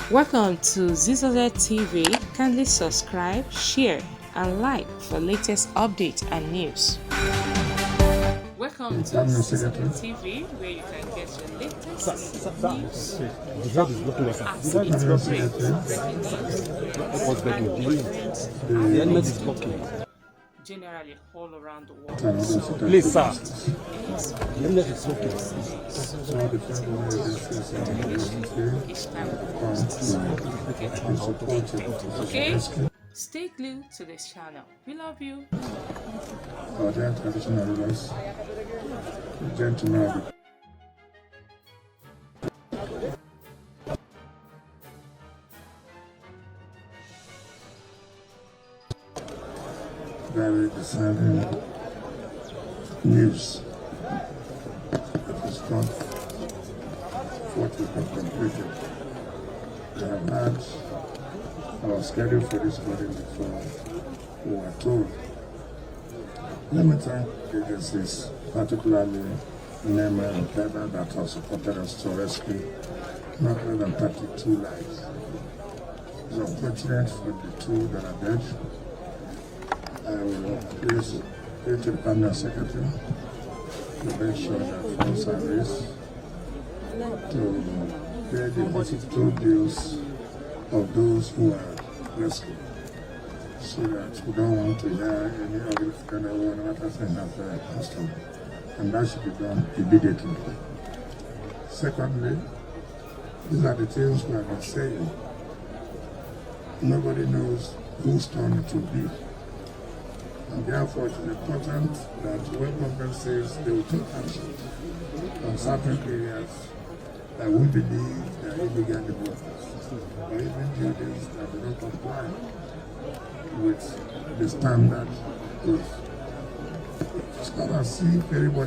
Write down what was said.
Welcome to Zisodel TV. Kindly subscribe, share, and like for latest updates and news. Welcome to Zisodel TV, where you can get your latest news, generally all around the world. Please, sir. Okay? Stay glued to this channel. We love you. Our dear traditional rulers, gentlemen, very discerning news. It is not what we have completed. We have had our schedule for this morning before we were told. Let me thank agencies, particularly Nyesome and Clever, that have supported us to rescue not less than 32 lives. It's unfortunate for the two that are dead. I will please go to the Permanent Secretary to make sure that funds are raised to pay the hospital bills of those who are rescued, so that we don't want to hear any of it kind of one matters and have passed on. And that should be done immediately. Secondly, these are the things we have been saying. Nobody knows whose turn it will be. And therefore, it is important that when government says they will take action on certain areas that we believe they are illegal developments, or even buildings that do not comply with the standard. It's not as if everybody